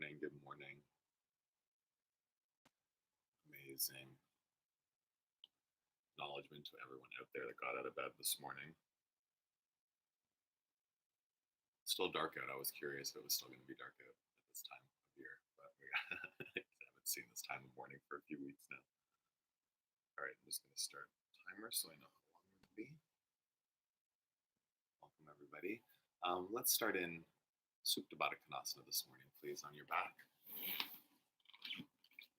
morning. Good morning. Amazing. Acknowledgement to everyone out there that got out of bed this morning. It's still dark out. I was curious if it was still going to be dark out at this time of year, but I haven't seen this time of morning for a few weeks now. All right, I'm just going to start the timer so I know how long we're going to be. Welcome, everybody. Let's start in Supta Baddha Konasana this morning, please, on your back.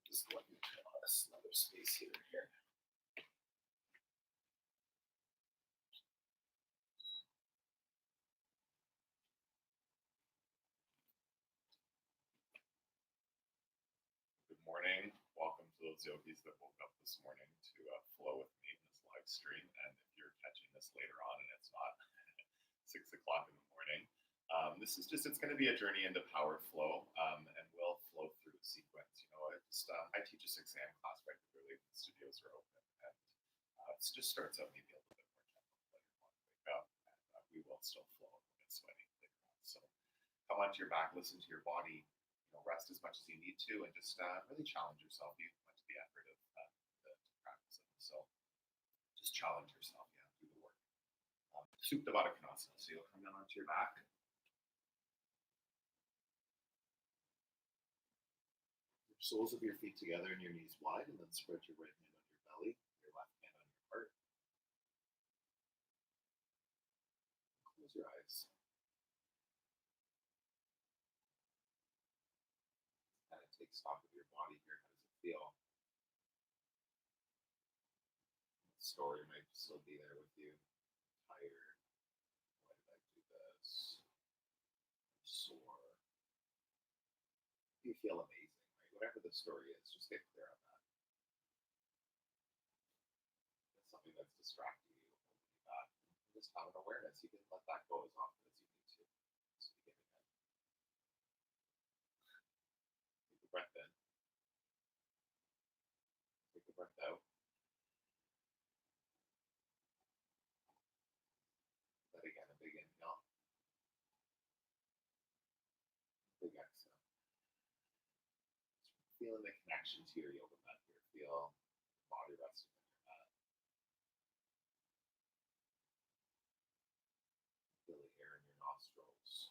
Just let me try this another space here. Good morning. Welcome to those yogis that woke up this morning to flow with me in this live stream. And if you're catching this later on and it's not 6 o'clock in the morning, it's going to be a journey into power flow, and we'll flow through a sequence. I teach this exam class regularly when the studios are open, and it just starts out maybe a little bit more gentle when you want to wake up, and we will still flow and get sweaty later on. So come onto your back, listen to your body, rest as much as you need to, and just really challenge yourself. You went to the effort of to practice it, so just challenge yourself. Do the work. Supta Baddha Konasana. So you'll come down onto your back. Soles of your feet together and your knees wide, and then spread your right hand on your belly, your left hand on your heart. Close your eyes. Kind of take stock of your body here. How does it feel? The story might still be there with you. Tired. Why did I do this? I'm sore. You feel amazing. Whatever the story is, just get clear on that. It's something that's distracting you, holding you back. Just have an awareness. You can let that go as often as you need to. Just begin again. Take a breath in. Take a breath out. That again, a big inhale. Big exhale. Feeling the connection to your yoga mat here. Feel the body resting on your mat. Feel the air in your nostrils.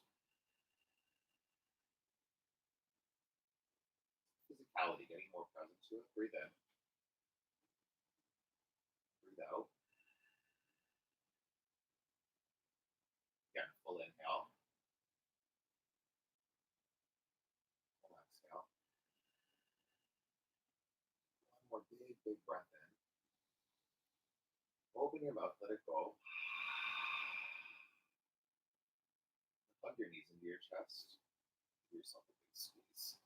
Physicality, getting more present to it. Breathe in. Breathe out. Again, full inhale. Full exhale. More big breath in. Open your mouth, let it go. Hug your knees into your chest. Give yourself a big squeeze.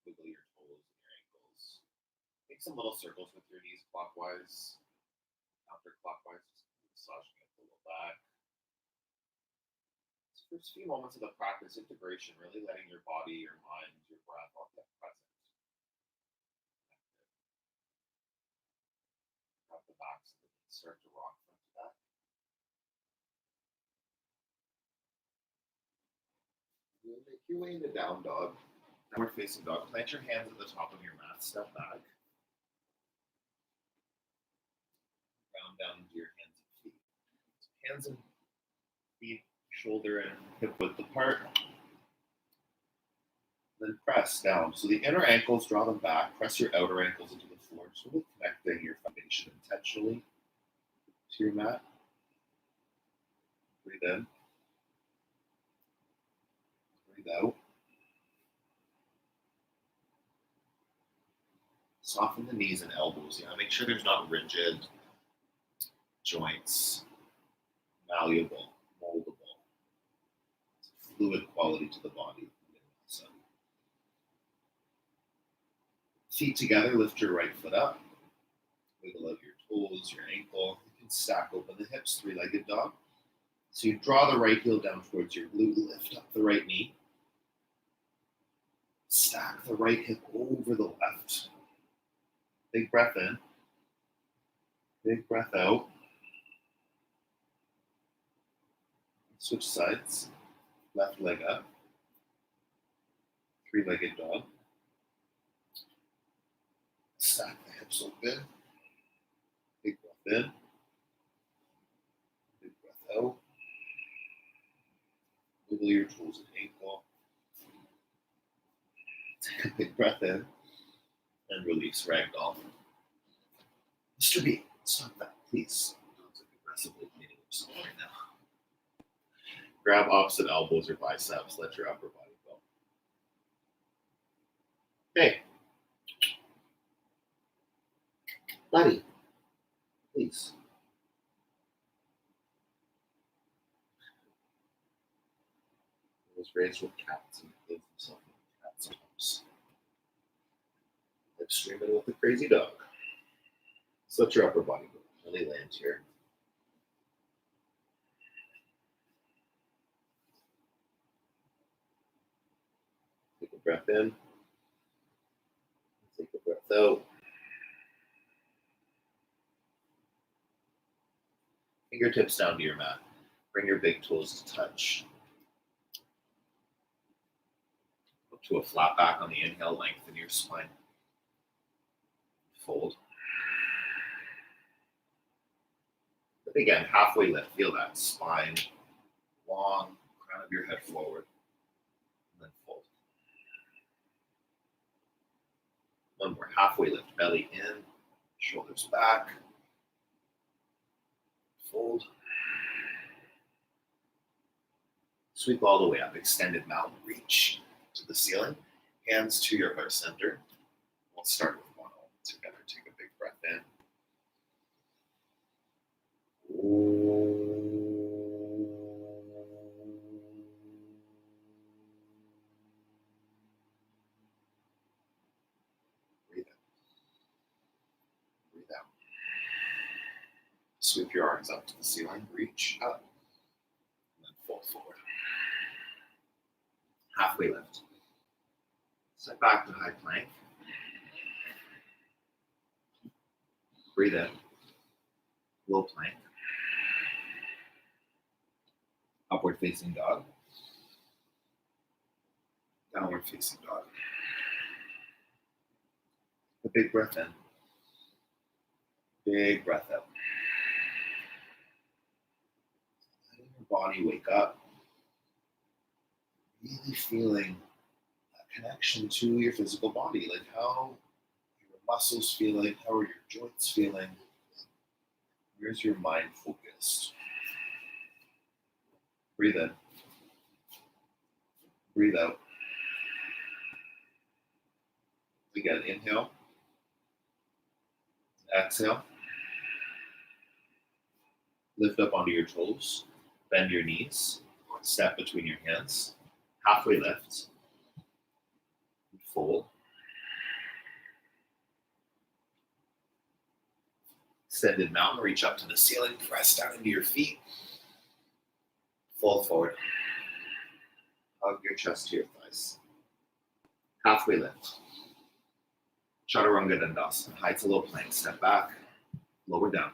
Wiggle your toes and your ankles. Make some little circles with your knees clockwise, counterclockwise, just massaging it a little back. First few moments of the practice, integration, really letting your body, your mind, your breath all get present. Grab the back so that you start to rock front to back. You'll make your way into down dog. Downward facing dog. Plant your hands at the top of your mat. Step back. Ground down into your hands and feet. So hands and feet, shoulder and hip width apart. Then press down. So the inner ankles, draw them back. Press your outer ankles into the floor. Just really connecting your foundation intentionally to your mat. Breathe in. Breathe out. Soften the knees and elbows. Make sure there's not rigid joints. Malleable, moldable. Fluid quality to the body. Feet together, lift your right foot up. Wiggle out your toes, your ankle. You can stack open the hips, three-legged dog. So you draw the right heel down towards your glute, lift up the right knee. Stack the right hip over the left. Big breath in. Big breath out. Switch sides. Left leg up. Three-legged dog. Stack the hips open. Big breath in. Big breath out. Wiggle your toes and ankle. Take a big breath in. And release ragdoll. Mr. B, stop that, please. It's like aggressively hitting yourself right now. Grab opposite elbows or biceps. Let your upper body go. Hey. Buddy, please. He was raised with cats and lives himself in cats' homes. Live streaming with a crazy dog. So let your upper body go. Really land here. Take a breath in. Take a breath out. Fingertips down to your mat. Bring your big toes to touch. Up to a flat back on the inhale, lengthen your spine. Fold. But again, halfway lift. Feel that spine long, crown of your head forward. And then fold. One more. Halfway lift. Belly in, shoulders back. Fold. Sweep all the way up. Extended mountain reach to the ceiling. Hands to your heart center. We'll start with one arm together. Take a big breath in. Breathe in. Breathe out. Sweep your arms up to the ceiling. Reach up. And then fold forward. Halfway lift. Step back to high plank. Breathe in. Low plank. Upward facing dog. Downward facing dog. A big breath in. Big breath out. Letting your body wake up. Really feeling a connection to your physical body. Like how your muscles feeling, how are your joints feeling? Where's your mind focused? Breathe in. Breathe out. Again, inhale. Exhale. Lift up onto your toes. Bend your knees. Step between your hands. Halfway lift. Fold. Extended mountain. Reach up to the ceiling. Press down into your feet. Fold forward. Hug your chest to your thighs. Halfway lift. Chaturanga Dandasana. High to low plank. Step back. Lower down.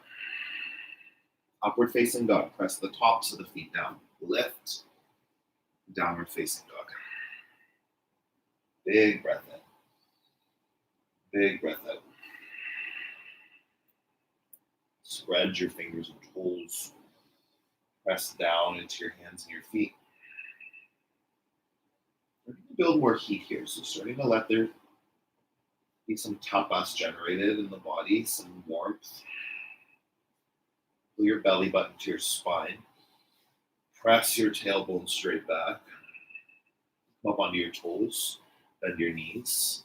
Upward facing dog. Press the tops of the feet down. Lift. Downward facing dog. Big breath in. Big breath out. Spread your fingers and toes. Press down into your hands and your feet. We're going to build more heat here. So starting to let there be some tapas generated in the body, some warmth. Pull your belly button to your spine. Press your tailbone straight back. Come up onto your toes. Bend your knees.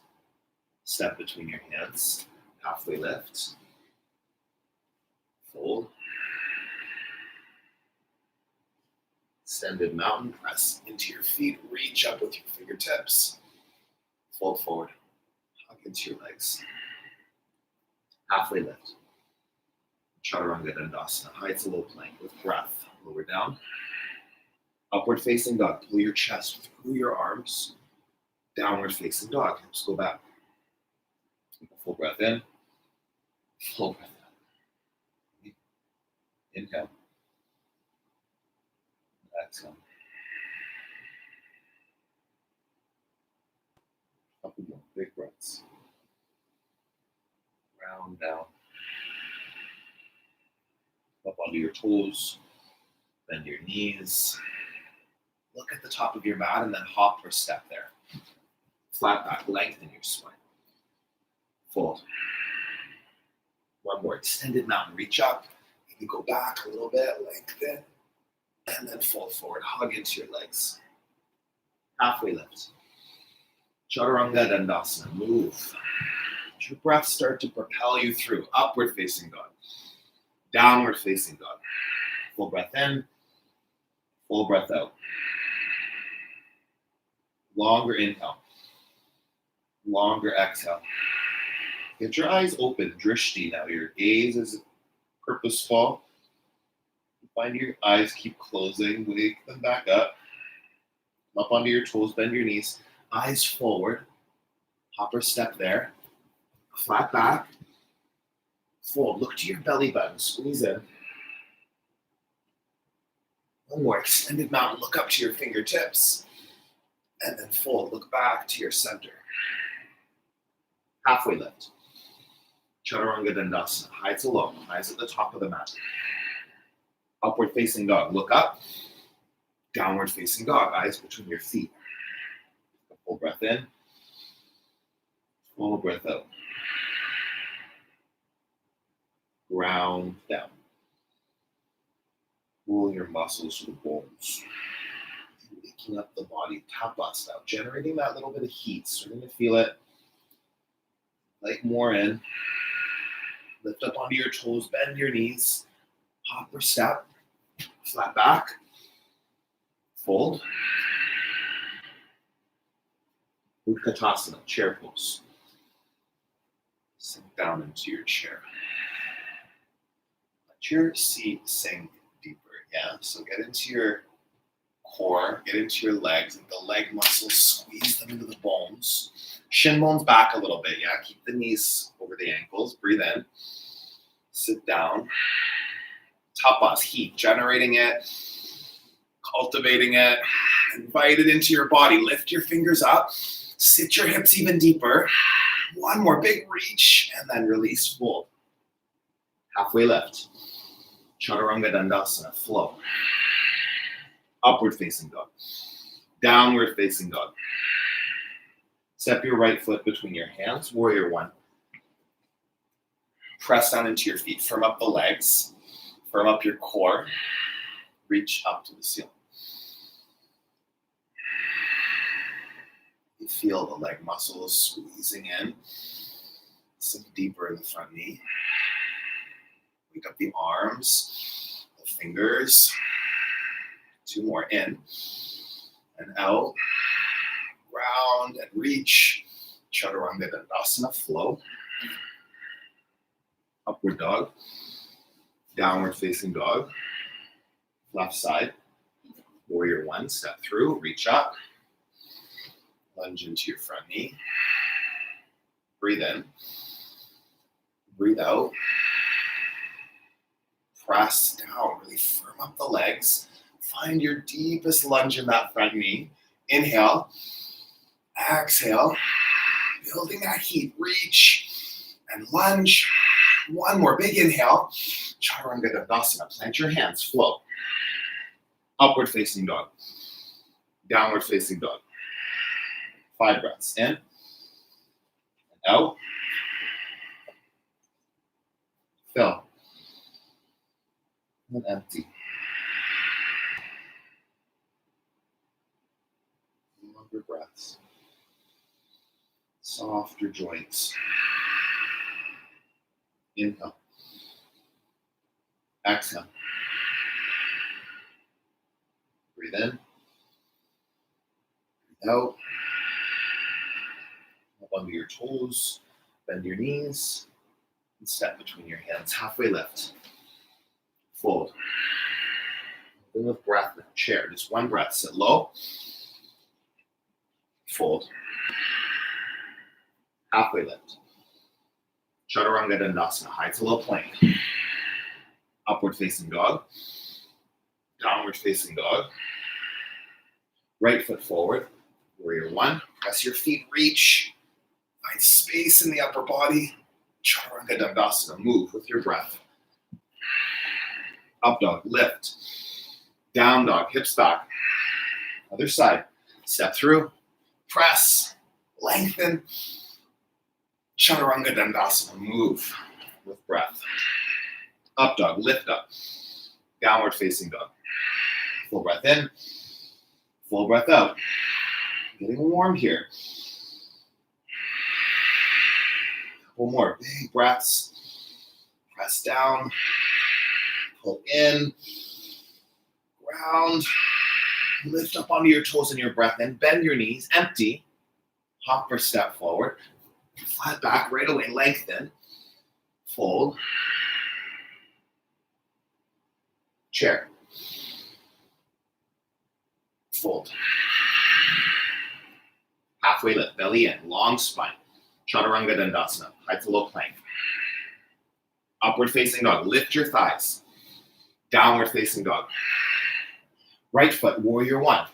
Step between your hands. Halfway lift. Fold. Extended mountain. Press into your feet. Reach up with your fingertips. Fold forward. Hug into your legs. Halfway lift. Chaturanga Dandasana. High to low plank with breath. Lower down. Upward facing dog. Pull your chest through your arms. Downward facing dog. Hips go back. Take a full breath in. Full breath out. Inhale. Exhale. Up again, big breaths. Round down. Up onto your toes. Bend your knees. Look at the top of your mat and then hop or step there. Flat back, lengthen your spine. Fold. One more, extended mountain. Reach up. Maybe go back a little bit, lengthen. And then fold forward, hug into your legs. Halfway lift. Chaturanga Dandasana, move. Let your breath start to propel you through. Upward facing dog. Downward facing dog. Full breath in. Full breath out. Longer inhale. Longer exhale. Get your eyes open, drishti. Now your gaze is purposeful. Find your eyes keep closing. Wake them back up. Come up onto your toes, bend your knees. Eyes forward. Hop or step there. Flat back. Fold. Look to your belly button. Squeeze in. One more. Extended mountain. Look up to your fingertips. And then fold. Look back to your center. Halfway lift. Chaturanga Dandasana. High to low. Eyes at the top of the mat. Upward facing dog. Look up. Downward facing dog. Eyes between your feet. Full breath in. Full breath out. Ground down. Pull your muscles to the bones. Waking up the body. Tapa style. Generating that little bit of heat. Starting to feel it. Like more in. Lift up onto your toes. Bend your knees. Hop or step. Flat back. Fold. Utkatasana, chair pose. Sink down into your chair. Let your seat sink deeper. Yeah, so get into your core, get into your legs, and the leg muscles, squeeze them into the bones. Shin bones back a little bit. Yeah, keep the knees over the ankles. Breathe in. Sit down. Tapas, heat, generating it, cultivating it, invite it into your body. Lift your fingers up, sit your hips even deeper. One more big reach, and then release, fold. Halfway lift. Chaturanga Dandasana, flow. Upward facing dog. Downward facing dog. Step your right foot between your hands, warrior one. Press down into your feet, firm up the legs. Firm up your core. Reach up to the ceiling. You feel the leg muscles squeezing in. Sink deeper in the front knee. Wake up the arms, the fingers. Two more in and out. Round and reach. Chaturanga Dandasana, flow. Upward dog. Downward facing dog. Left side. Warrior one, step through, reach up. Lunge into your front knee. Breathe in. Breathe out. Press down, really firm up the legs. Find your deepest lunge in that front knee. Inhale. Exhale. Building that heat. Reach and lunge. One more big inhale. Chaturanga Dandasana. Plant your hands. Flow. Upward facing dog. Downward facing dog. 5 breaths. In. And out. Fill. And empty. Longer breaths. Softer joints. Inhale. Exhale. Breathe in. Breathe out. Up onto your toes. Bend your knees. And step between your hands. Halfway lift. Fold. Then with breath now. Chair. Just one breath. Sit low. Fold. Halfway lift. Chaturanga Dandasana. High to low plank. Upward facing dog. Downward facing dog. Right foot forward. Warrior one. Press your feet, reach. Find space in the upper body. Chaturanga Dandasana. Move with your breath. Up dog, lift. Down dog, hips back. Other side. Step through. Press. Lengthen. Chaturanga Dandasana. Move with breath. Up dog, lift up. Downward facing dog. Full breath in. Full breath out. Getting warm here. Couple more big breaths. Press down. Pull in. Ground. Lift up onto your toes in your breath and bend your knees. Empty. Hop or step forward. Flat back right away. Lengthen. Fold. Chair. Fold. Halfway lift, belly in, long spine. Chaturanga Dandasana, high to low plank. Upward facing dog, lift your thighs. Downward facing dog. Right foot, warrior one.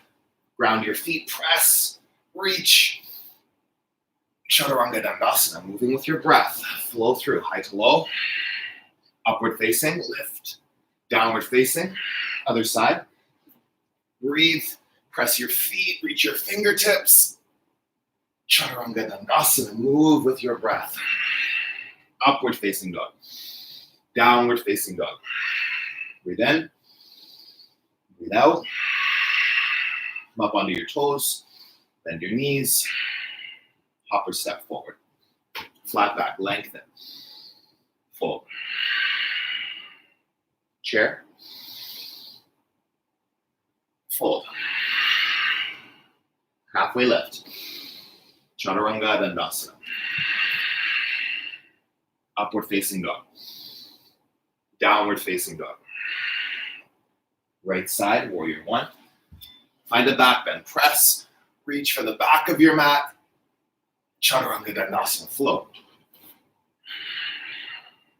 Ground your feet, press, reach. Chaturanga Dandasana, moving with your breath. Flow through, high to low. Upward facing, lift. Downward facing, other side. Breathe, press your feet, reach your fingertips. Chaturanga Dandasana, move with your breath. Upward facing dog. Downward facing dog. Breathe in. Breathe out. Come up onto your toes. Bend your knees. Hop or step forward. Flat back, lengthen. Fold. Chair. Fold. Halfway lift. Chaturanga Dandasana. Upward facing dog. Downward facing dog. Right side, warrior one. Find a back bend. Press. Reach for the back of your mat. Chaturanga Dandasana. Flow.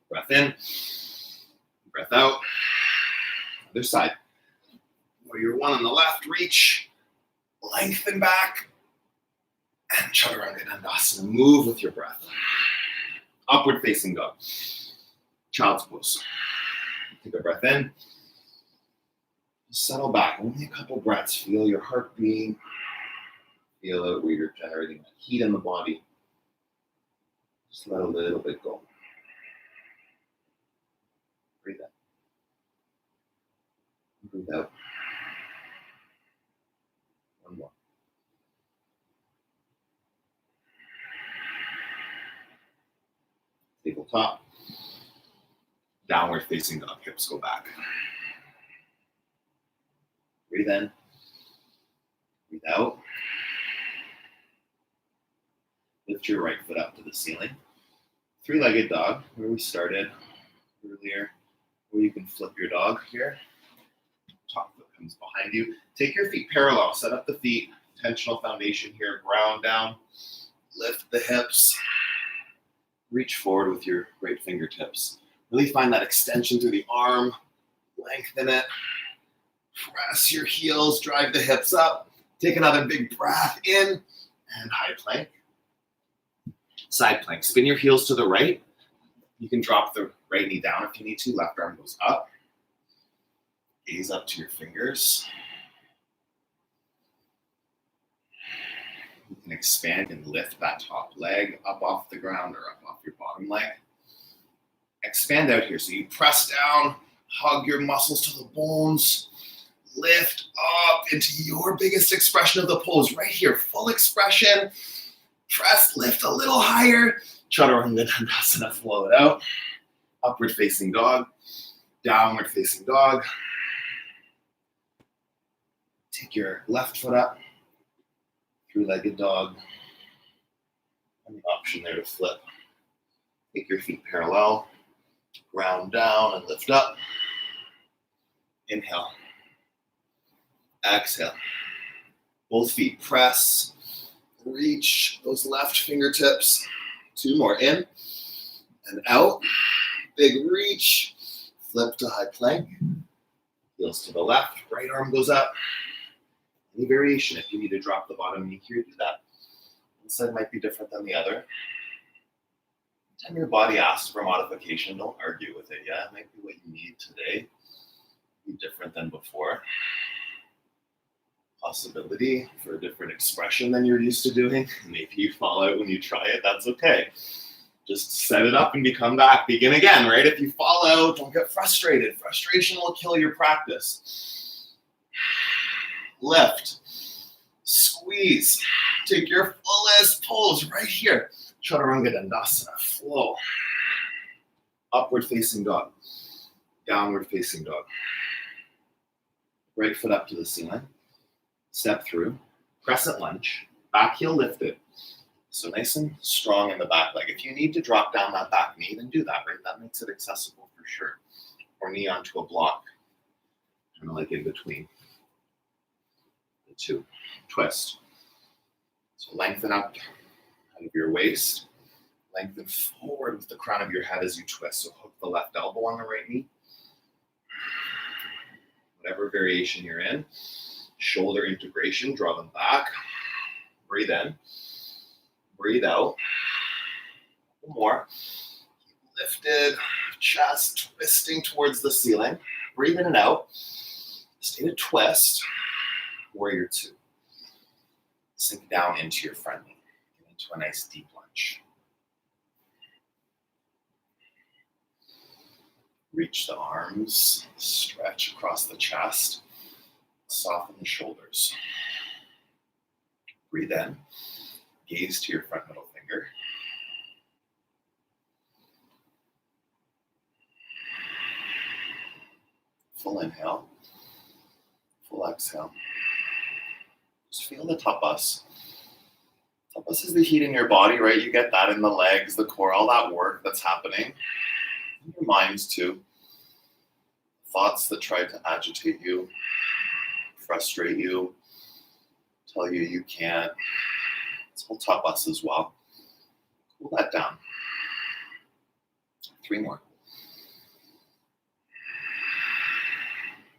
Breath in. Breath out. Other side. Warrior one on the left. Reach. Lengthen back. And Chaturanga Dandasana. Move with your breath. Upward facing dog. Child's pose. Take a breath in. Settle back. Only a couple breaths. Feel your heart beating. Feel it where you're generating that heat in the body. Just let a little bit go. Breathe in. Breathe out. One more. Tabletop. Downward facing dog. Hips go back. Breathe in. Breathe out. Lift your right foot up to the ceiling. Three-legged dog, where we started earlier, where you can flip your dog here. Top foot comes behind you. Take your feet parallel. Set up the feet. Tensional foundation here. Ground down. Lift the hips. Reach forward with your right fingertips. Really find that extension through the arm. Lengthen it. Press your heels. Drive the hips up. Take another big breath in. And high plank. Side plank. Spin your heels to the right. You can drop the right knee down if you need to. Left arm goes up. Gaze up to your fingers. You can expand and lift that top leg up off the ground or up off your bottom leg. Expand out here. So you press down, hug your muscles to the bones, lift up into your biggest expression of the pose. Right here, full expression. Press, lift a little higher. Chaturanga Dandasana, flow it out. Upward facing dog. Downward facing dog. Take your left foot up. Three-legged dog. And the option there to flip. Take your feet parallel. Ground down and lift up. Inhale. Exhale. Both feet press. Reach those left fingertips. Two more. In and out. Big reach. Flip to high plank. Heels to the left. Right arm goes up. Any variation, if you need to drop the bottom knee here, do that. One side might be different than the other. Anytime your body asks for modification, don't argue with it. Yeah, it might be what you need today. Be different than before. Possibility for a different expression than you're used to doing. Maybe you fall out when you try it, that's okay. Just set it up and come back. Begin again, right? If you fall out, don't get frustrated. Frustration will kill your practice. Lift. Squeeze. Take your fullest pose right here. Chaturanga Dandasana. Flow. Upward facing dog. Downward facing dog. Right foot up to the ceiling. Step through. Crescent lunge. Back heel lifted. So nice and strong in the back leg. If you need to drop down that back knee, then do that, right? That makes it accessible for sure. Or knee onto a block. Kind of like in between the two. Twist. So lengthen up out of your waist. Lengthen forward with the crown of your head as you twist. So hook the left elbow on the right knee. Whatever variation you're in. Shoulder integration, draw them back. Breathe in. Breathe out. One more. Keep lifted. Chest twisting towards the ceiling. Breathe in and out. Stay to twist. Warrior two. Sink down into your front knee. Get into a nice deep lunge. Reach the arms. Stretch across the chest. Soften the shoulders. Breathe in. Gaze to your front middle finger. Full inhale. Full exhale. Just feel the tapas. Tapas is the heat in your body, right? You get that in the legs, the core, all that work that's happening. In your minds too. Thoughts that try to agitate you, frustrate you, tell you you can't. It's all tapas as well. Cool that down. 3 more.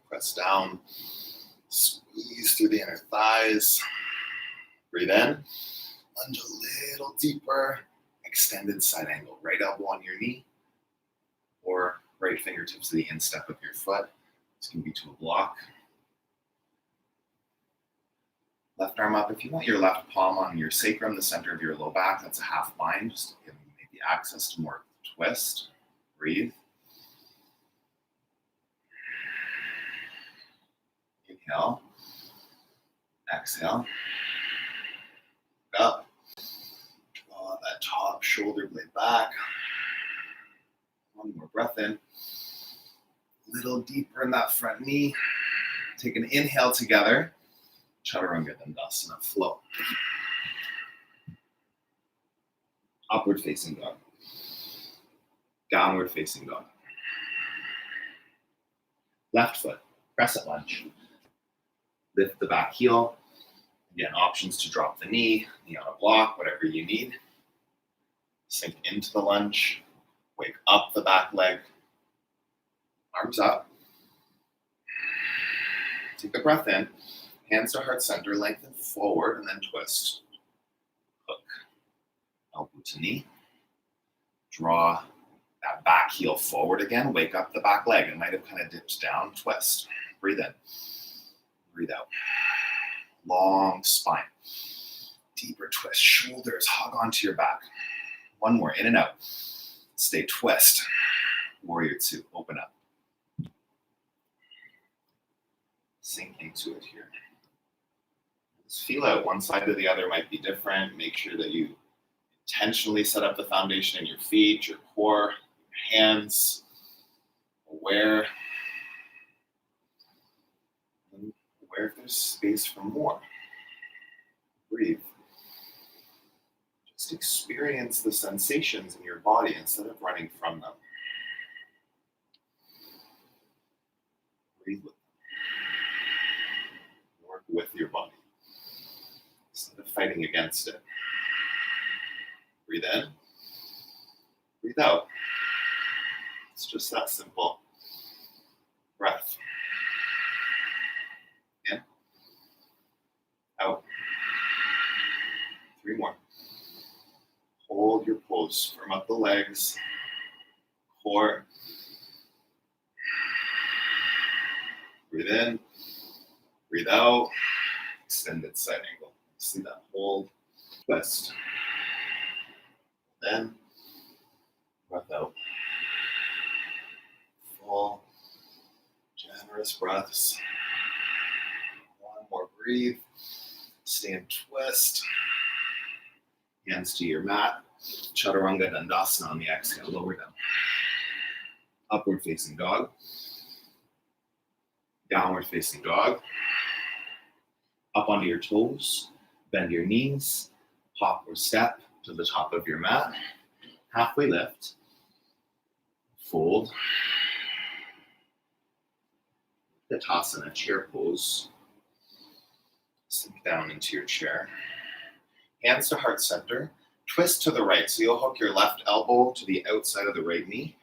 Press down. Squeeze through the inner thighs. Breathe in. Lunge a little deeper. Extended side angle. Right elbow on your knee. Or right fingertips to the instep of your foot. This can be to a block. Left arm up. If you want your left palm on your sacrum, the center of your low back, that's a half bind. Just to give maybe access to more twist. Breathe. Inhale. Exhale. Up. Draw that top shoulder blade back. One more breath in. A little deeper in that front knee. Take an inhale together. Chaturanga Dandasana. Flow. Upward facing dog. Downward facing dog. Left foot. Crescent lunge. Lift the back heel. Again, options to drop the knee on a block, whatever you need. Sink into the lunge. Wake up the back leg. Arms up. Take a breath in. Hands to heart center, lengthen forward, and then twist. Hook. Elbow to knee. Draw that back heel forward again. Wake up the back leg. It might have kind of dipped down. Twist. Breathe in. Breathe out. Long spine. Deeper twist. Shoulders hug onto your back. One more. In and out. Stay twist. Warrior two. Open up. Sink into it here. Just feel out. One side to the other might be different. Make sure that you intentionally set up the foundation in your feet, your core, your hands. Aware if there's space for more. Breathe. Just experience the sensations in your body instead of running from them. Breathe with them. Work with your body instead of fighting against it. Breathe in. Breathe out. It's just that simple. Breath. In. toes. Firm up the legs. Core. Breathe in. Breathe out. Extended side angle. See that hold. Twist. Then breath out. Full, generous breaths. One more breathe. Stand twist. Hands to your mat. Chaturanga Dandasana on the exhale. Lower down. Upward facing dog. Downward facing dog. Up onto your toes. Bend your knees. Hop or step to the top of your mat. Halfway lift. Fold. Vinyasa, chair pose. Sink down into your chair. Hands to heart center. Twist to the right. So you'll hook your left elbow to the outside of the right knee.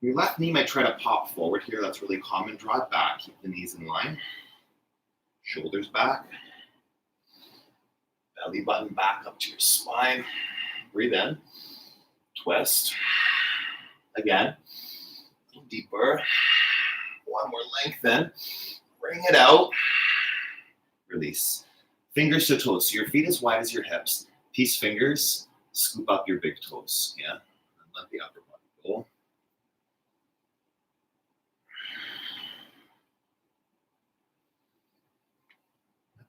Your left knee might try to pop forward here. That's really common. Draw it back. Keep the knees in line. Shoulders back. Belly button back up to your spine. Breathe in. Twist. Again. A little deeper. One more lengthen. Bring it out. Release. Fingers to toes. So your feet as wide as your hips. Peace fingers. Scoop up your big toes. Yeah. And let the upper body go.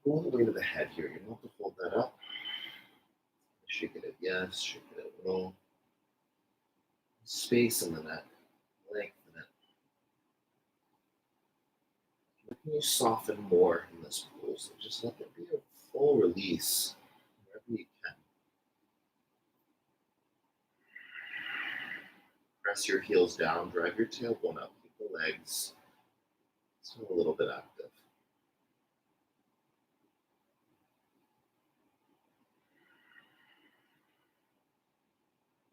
Go all the way to the head here. You don't have to hold that up. Shake it at yes. Shake it at no. Space in the neck. Lengthen it. Can you soften more in this pose? Just let there be a full release wherever you can. Press your heels down, drive your tailbone up, keep the legs still a little bit active.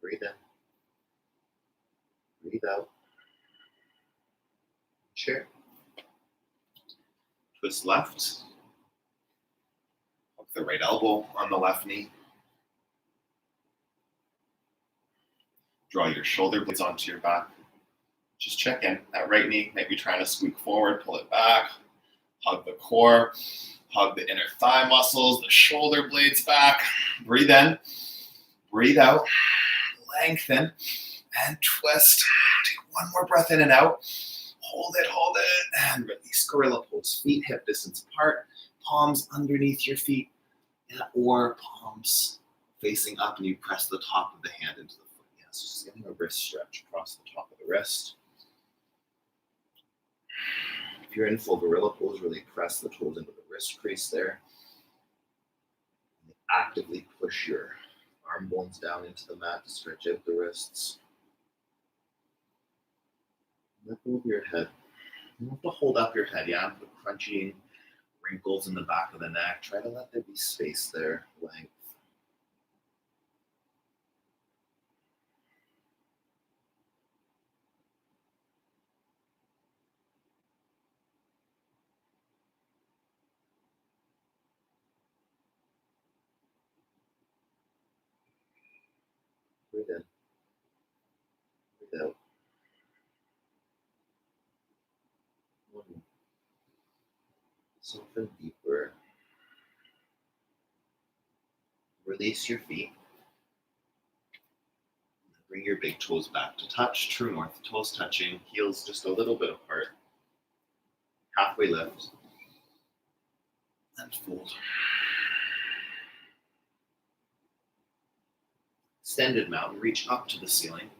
Breathe in. Breathe out. Chair. Twist left. Hook the right elbow on the left knee. Draw your shoulder blades onto your back. Just check in. That right knee might be trying to squeak forward, pull it back. Hug the core. Hug the inner thigh muscles, the shoulder blades back. Breathe in. Breathe out. Lengthen. And twist. Take one more breath in and out. Hold it, and release. Gorilla pose. Feet hip distance apart. Palms underneath your feet. Or palms facing up, and you press the top of the hand into the foot. Yes, just getting a wrist stretch across the top of the wrist. If you're in full gorilla pose, really press the toes into the wrist crease there. And actively push your arm bones down into the mat to stretch out the wrists. Let go of your head. You don't have to hold up your head. Yeah, put crunchy wrinkles in the back of the neck. Try to let there be space there, length. Breathe in. Breathe out. One more. Soften deeper. Release your feet. Bring your big toes back to touch. True north. Toes touching. Heels just a little bit apart. Halfway lift. And fold. Extended mountain. Reach up to the ceiling.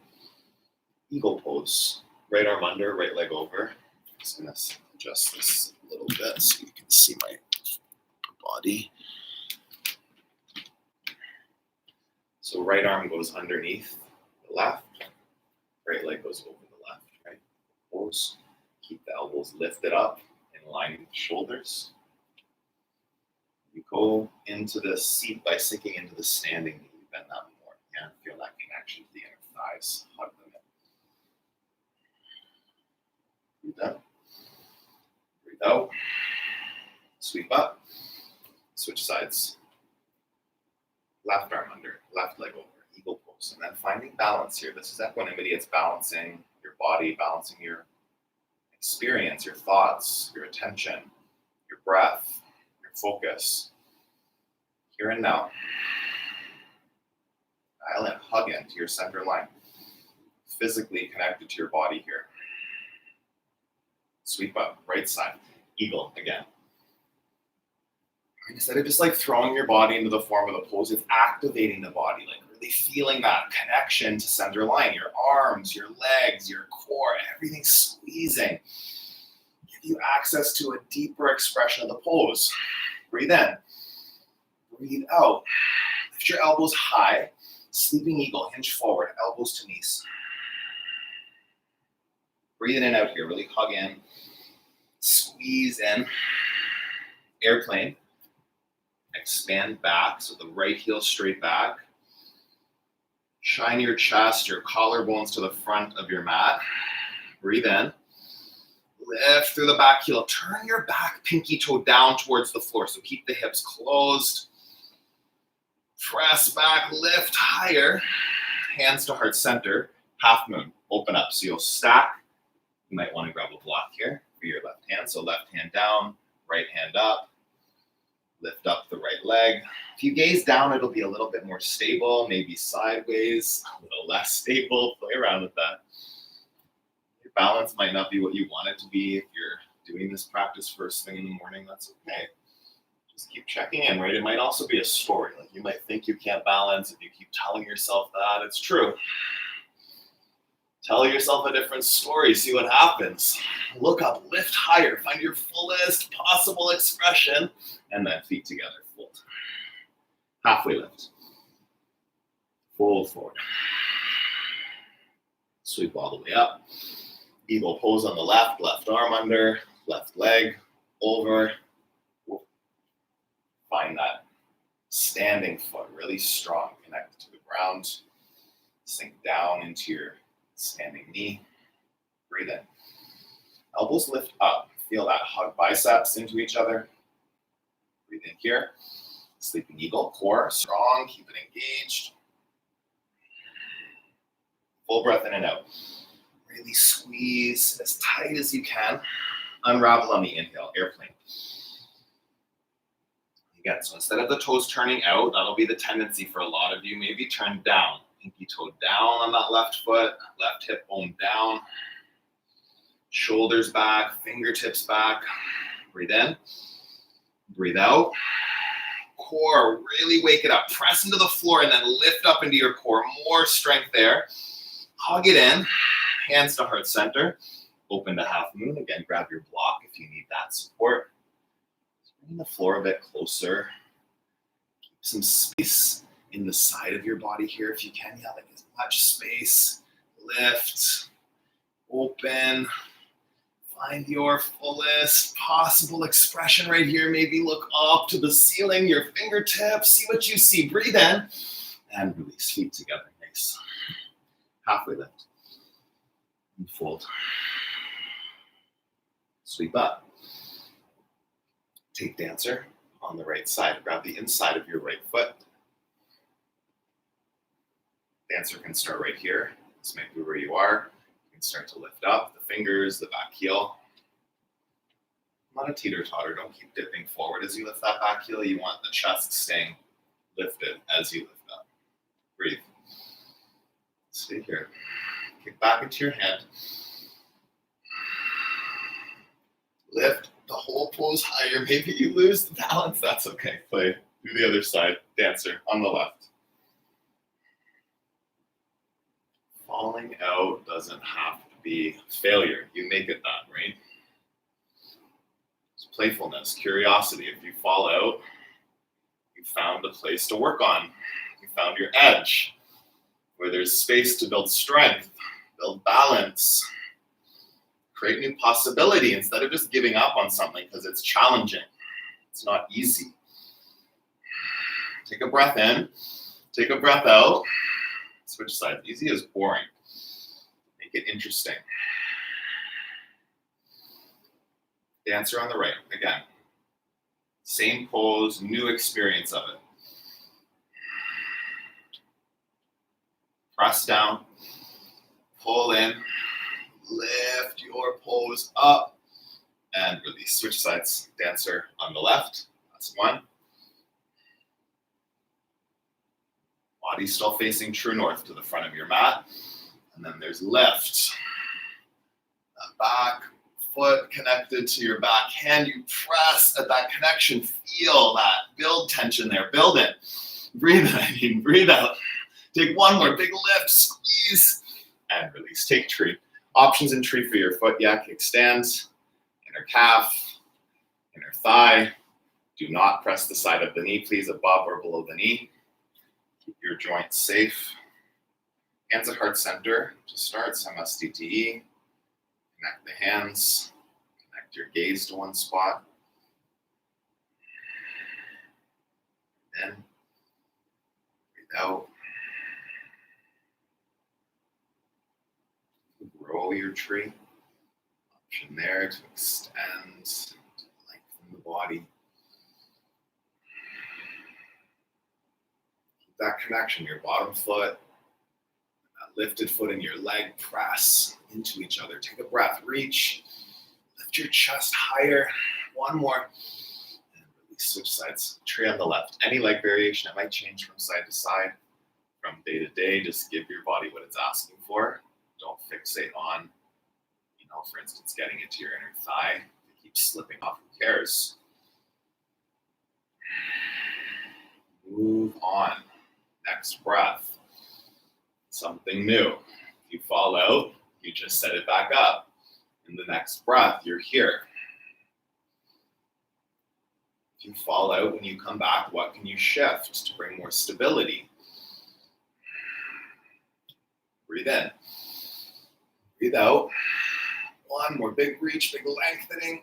Eagle pose. Right arm under, right leg over. Just going to adjust this a little bit so you can see my body. So right arm goes underneath the left. Right leg goes over the left, right? Pose. Keep the elbows lifted up in line with the shoulders. You go into the seat by sinking into the standing knee. Bend that more. Yeah, feel that connection to the inner thighs. Hug them in. Breathe in. Breathe out. Sweep up. Switch sides. Left arm under, left leg over, eagle pose, and then finding balance here. This is equanimity. It's balancing your body, balancing your experience, your thoughts, your attention, your breath, your focus. Here and now. Dial in, hug into your center line. Physically connected to your body here. Sweep up, right side. Eagle again. Instead of just like throwing your body into the form of the pose, it's activating the body, like really feeling that connection to center line. Your arms, your legs, your core, everything squeezing. Give you access to a deeper expression of the pose. Breathe in. Breathe out. Lift your elbows high. Sleeping eagle, hinge forward, elbows to knees. Breathe in and out here, really hug in. Squeeze in. Airplane. Expand back, so the right heel straight back. Shine your chest, your collarbones to the front of your mat. Breathe in. Lift through the back heel. Turn your back pinky toe down towards the floor, so keep the hips closed. Press back, lift higher. Hands to heart center. Half moon, open up. So you'll stack. You might want to grab a block here for your left hand. So left hand down, right hand up. Lift up the right leg. If you gaze down, it'll be a little bit more stable, maybe sideways, a little less stable. Play around with that. Your balance might not be what you want it to be. If you're doing this practice first thing in the morning, that's okay. Just keep checking in, right? It might also be a story. Like you might think you can't balance if you keep telling yourself that. It's true. Tell yourself a different story, see what happens. Look up, lift higher, find your fullest possible expression, and then feet together, fold. Halfway lift. Fold forward. Sweep all the way up. Eagle pose on the left, left arm under, left leg over. Find that standing foot really strong, connected to the ground. Sink down into your standing knee. Breathe in. Elbows lift up. Feel that hug biceps into each other. Breathe in here. Sleeping eagle. Core strong. Keep it engaged. Full breath in and out. Really squeeze as tight as you can. Unravel on the inhale. Airplane. Again, so instead of the toes turning out, that'll be the tendency for a lot of you. Maybe turn down. Pinky toe down on that left foot, left hip bone down, shoulders back, fingertips back. Breathe in, breathe out. Core, really wake it up. Press into the floor and then lift up into your core. More strength there. Hug it in, hands to heart center. Open to half moon. Again, grab your block if you need that support. Bring the floor a bit closer. Keep some space in the side of your body here if you can. Yeah, like as much space. Lift, open, find your fullest possible expression right here. Maybe look up to the ceiling, your fingertips, see what you see. Breathe in and release, feet together. Nice. Halfway lift. And fold. Sweep up. Take dancer on the right side. Grab the inside of your right foot. Dancer can start right here. This might be where you are. You can start to lift up the fingers, the back heel. Not a teeter-totter. Don't keep dipping forward as you lift that back heel. You want the chest staying lifted as you lift up. Breathe. Stay here. Kick back into your hand. Lift the whole pose higher. Maybe you lose the balance. That's okay. Play. Do the other side. Dancer on the left. Falling out doesn't have to be failure. You make it that, right? It's playfulness, curiosity. If you fall out, you found a place to work on. You found your edge, where there's space to build strength, build balance, create new possibility instead of just giving up on something because it's challenging. It's not easy. Take a breath in, take a breath out. Switch sides. Easy is boring. Make it interesting. Dancer on the right. Again. Same pose, new experience of it. Press down, pull in, lift your pose up, and release. Switch sides. Dancer on the left. That's one. Body still facing true north to the front of your mat. And then there's lift. Back foot connected to your back hand. You press at that connection. Feel that. Build tension there. Build it. Breathe in. Breathe out. Take one more big lift. Squeeze. And release. Take tree. Options in tree for your foot. Yeah, kickstands. Inner calf. Inner thigh. Do not press the side of the knee, please, above or below the knee. Keep your joints safe. Hands at heart center to start. Some SDTE. Connect the hands. Connect your gaze to one spot. In. Breathe out. Grow your tree. Option there to extend, to lengthen the body. Keep that connection, your bottom foot, that lifted foot and your leg press into each other. Take a breath, reach, lift your chest higher. One more. And release, switch sides. Tree on the left. Any leg variation, it might change from side to side, from day to day. Just give your body what it's asking for. Don't fixate on, for instance, getting into your inner thigh. If it keeps slipping off, who cares? Move on. Next breath. Something new. If you fall out, you just set it back up. In the next breath, you're here. If you fall out when you come back, what can you shift to bring more stability? Breathe in. Breathe out. One more big reach, big lengthening,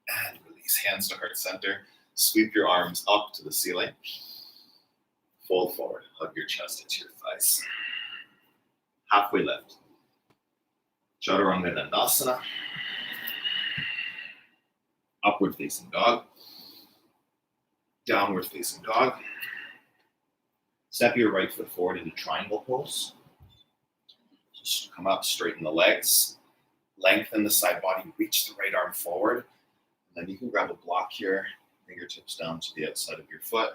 and release. Hands to heart center. Sweep your arms up to the ceiling. Fold forward. Hug your chest into your thighs. Halfway lift. Chaturanga Dandasana. Upward facing dog. Downward facing dog. Step your right foot forward into triangle pose. Just come up, straighten the legs. Lengthen the side body, reach the right arm forward. And then you can grab a block here, fingertips down to the outside of your foot.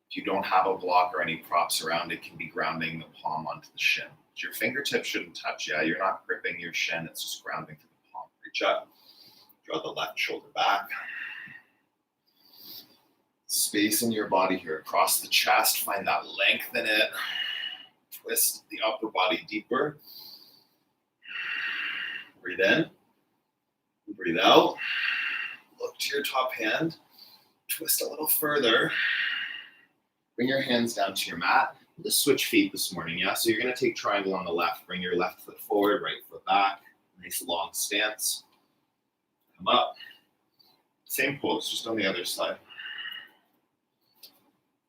If you don't have a block or any props around, it can be grounding the palm onto the shin. Your fingertips shouldn't touch. Yeah, you're not gripping your shin, it's just grounding to the palm. Reach up, draw the left shoulder back. Space in your body here across the chest, find that length in it. Twist the upper body deeper. Breathe in, breathe out, look to your top hand, twist a little further, bring your hands down to your mat. Just switch feet this morning, yeah? So you're gonna take triangle on the left, bring your left foot forward, right foot back, nice long stance. Come up, same pose, just on the other side.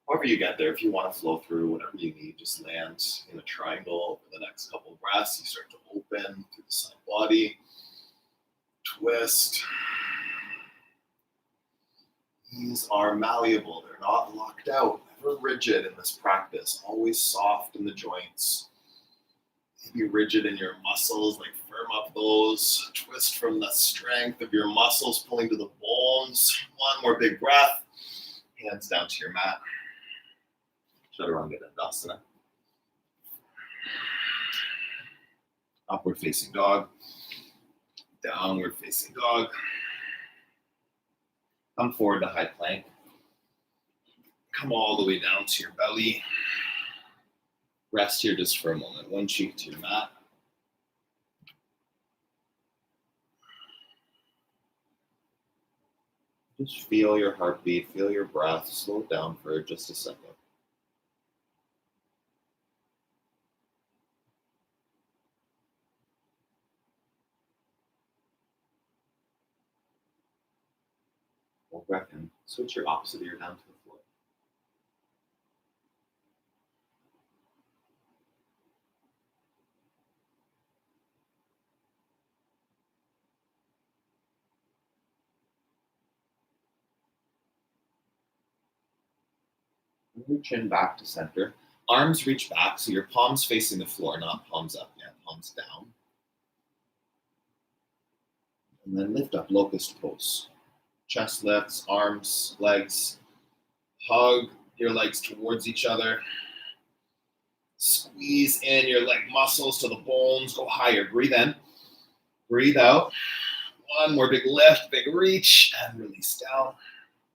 However you get there, if you wanna flow through, whatever you need, just land in a triangle for the next couple of breaths. You start to open through the side body, twist. These are malleable, they're not locked out, never rigid in this practice, always soft in the joints. Maybe rigid in your muscles, like firm up those, twist from the strength of your muscles, pulling to the bones. One more big breath, hands down to your mat. Chaturanga Dandasana. Upward facing dog. Downward facing dog. Come forward to high plank. Come all the way down to your belly. Rest here just for a moment. One cheek to your mat. Just feel your heartbeat, feel your breath. Slow down for just a second. Full breath in. Switch your opposite ear down to the floor. Bring your chin back to center. Arms reach back, so your palms facing the floor, not palms up yet, palms down. And then lift up, locust pose. Chest lifts, arms, legs. Hug your legs towards each other. Squeeze in your leg muscles to the bones. Go higher. Breathe in. Breathe out. One more big lift, big reach, and release down.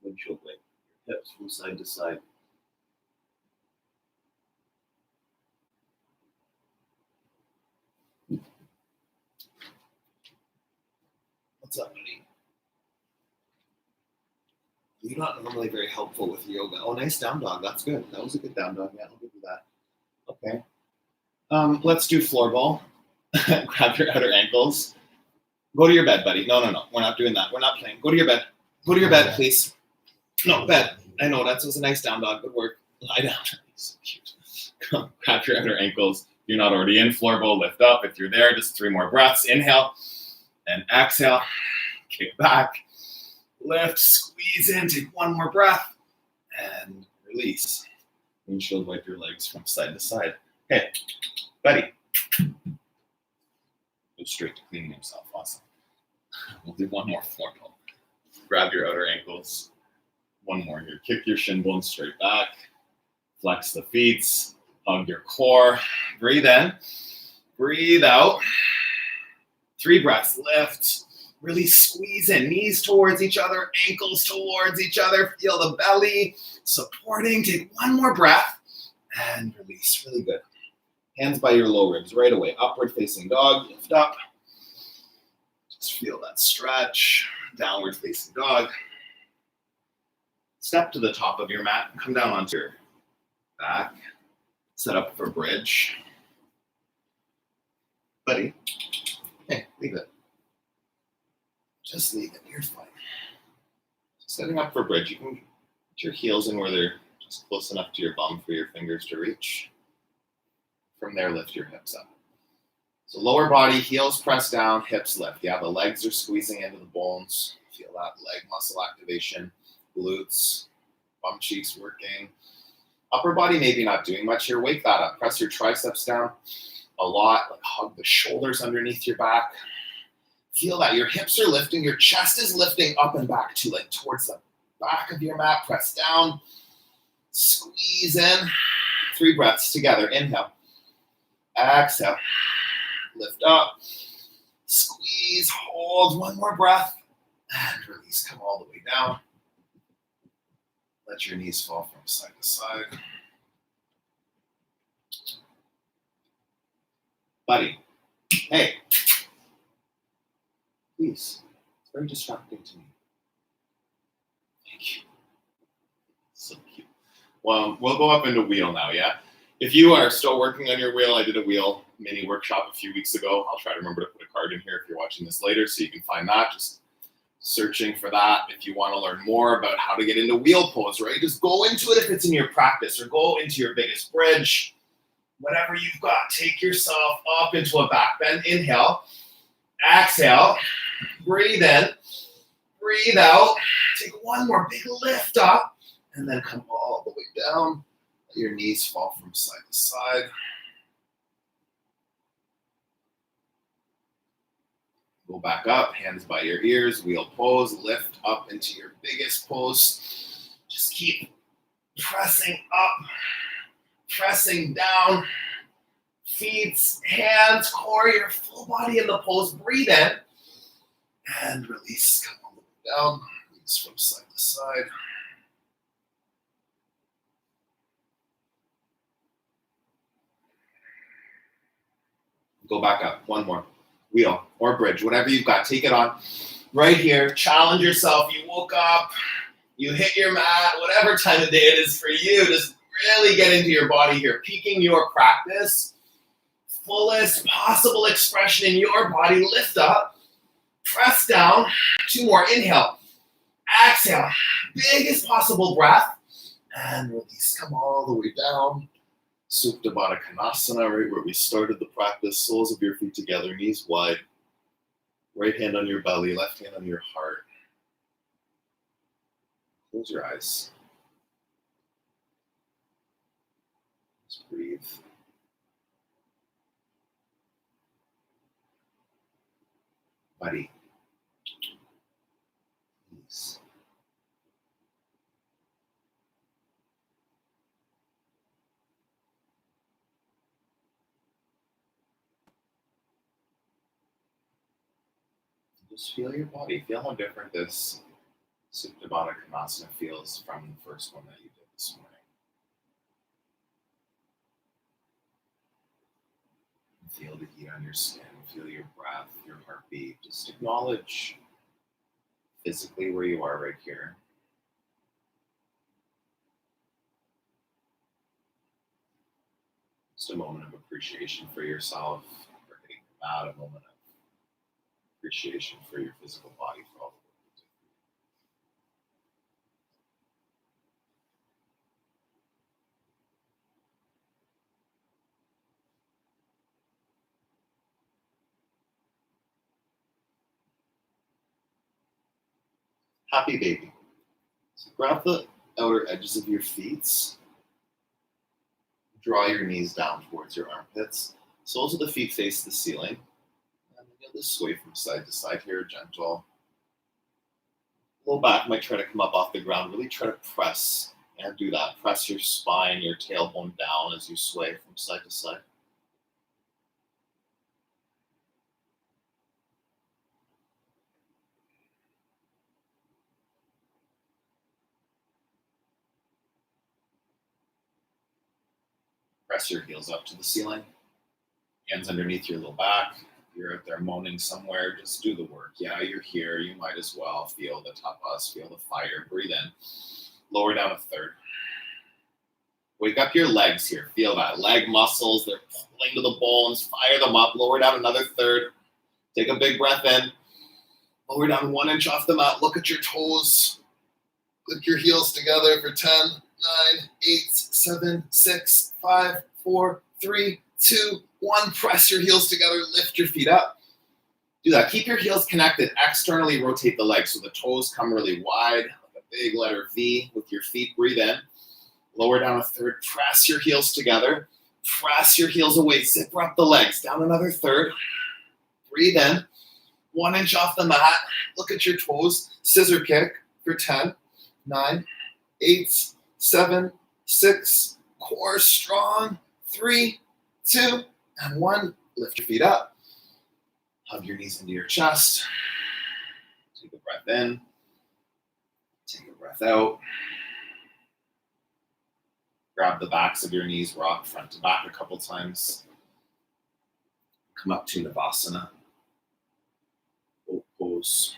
Windshield weight. Hips from side to side. What's up, buddy? You're not normally very helpful with yoga. Oh, nice down dog. That's good. That was a good down dog. Yeah, I'll give you that. Okay. Let's do floor ball. Grab your outer ankles. Go to your bed, buddy. No. We're not doing that. We're not playing. Go to your bed. Go to your bed, please. No, bed. I know, that was a nice down dog. Good work. Lie down. So cute. Grab your outer ankles. If you're not already in floor ball, lift up. If you're there, just 3 more breaths. Inhale and exhale. Kick back. Lift, squeeze in, take 1 more breath, and release. Windshield wipe your legs from side to side. Okay, buddy. Go straight to cleaning himself. Awesome. We'll do 1 more floor ball. Grab your outer ankles. 1 more here. Kick your shin bones straight back. Flex the feet. Hug your core. Breathe in. Breathe out. 3 breaths. Lift. Really squeeze in, knees towards each other, ankles towards each other. Feel the belly supporting. Take 1 more breath and release. Really good. Hands by your low ribs right away. Upward facing dog. Lift up. Just feel that stretch. Downward facing dog. Step to the top of your mat. Come down onto your back. Set up for bridge. Buddy. Hey, leave it. Just leave it, you're fine. Setting up for bridge, you can get your heels in where they're just close enough to your bum for your fingers to reach. From there, lift your hips up. So lower body, heels press down, hips lift. Yeah, the legs are squeezing into the bones. Feel that leg muscle activation, glutes, bum cheeks working. Upper body maybe not doing much here. Wake that up. Press your triceps down a lot. Like hug the shoulders underneath your back. Feel that your hips are lifting, your chest is lifting up and back too, like towards the back of your mat. Press down, squeeze in. 3 breaths together. Inhale, exhale, lift up, squeeze, hold. 1 more breath, and release. Come all the way down. Let your knees fall from side to side. Buddy, hey. Please. It's very distracting to me. Thank you. So cute. Well, we'll go up into wheel now, yeah? If you are still working on your wheel, I did a wheel mini workshop a few weeks ago. I'll try to remember to put a card in here if you're watching this later so you can find that. Just searching for that. If you want to learn more about how to get into wheel pose, right? Just go into it if it's in your practice, or go into your biggest bridge. Whatever you've got, take yourself up into a back bend. Inhale. Exhale, breathe in, breathe out, take 1 more big lift up, and then come all the way down. Let your knees fall from side to side. Go back up, hands by your ears, wheel pose, lift up into your biggest pose. Just keep pressing up, pressing down. Feet, hands, core, your full body in the pose. Breathe in and release. Come all the way down. Release from side to side. Go back up. 1 more. Wheel or bridge, whatever you've got. Take it on. Right here. Challenge yourself. You woke up. You hit your mat. Whatever time of day it is for you. Just really get into your body here. Peaking your practice. Fullest possible expression in your body. Lift up, press down. 2 more. Inhale, exhale, biggest possible breath, and release. Come all the way down. Supta Baddha Konasana, right where we started the practice. Soles of your feet together, knees wide. Right hand on your belly, left hand on your heart. Close your eyes. Just Breathe. Buddy. Peace. Just feel your body. Feel how different this Supta Baddha Konasana feels from the first one that you did this morning. Feel the heat on your skin. Feel your breath, your heartbeat. Just acknowledge physically where you are right here. Just a moment of appreciation for yourself, for hitting the mat, a moment of appreciation for your physical body, for all the work you did. Happy baby. So grab the outer edges of your feet. Draw your knees down towards your armpits. Soles of the feet face the ceiling. And then you'll just sway from side to side here, gentle. Low back might try to come up off the ground. Really try to press and do that. Press your spine, your tailbone down as you sway from side to side. Press your heels up to the ceiling. Hands underneath your low back. If you're out there moaning somewhere, just do the work. Yeah, you're here. You might as well feel the tapas, feel the fire. Breathe in. Lower down a third. Wake up your legs here. Feel that. Leg muscles, they're pulling to the bones. Fire them up. Lower down another third. Take a big breath in. Lower down 1 inch off the mat. Look at your toes. Click your heels together for 10, 9, 8, 7, 6, 5, 4, 3, 2, 1. Press your heels together. Lift your feet up. Do that. Keep your heels connected. Externally rotate the legs so the toes come really wide, like a big letter V with your feet. Breathe in. Lower down a third. Press your heels together. Press your heels away. Zipper up the legs. Down another third. Breathe in. 1 inch off the mat. Look at your toes. Scissor kick for 10, 9, 8, 7, 6. Core strong. 3, 2, and 1. Lift your feet up. Hug your knees into your chest. Take a breath in. Take a breath out. Grab the backs of your knees, rock front to back a couple times. Come up to Navasana. Boat pose.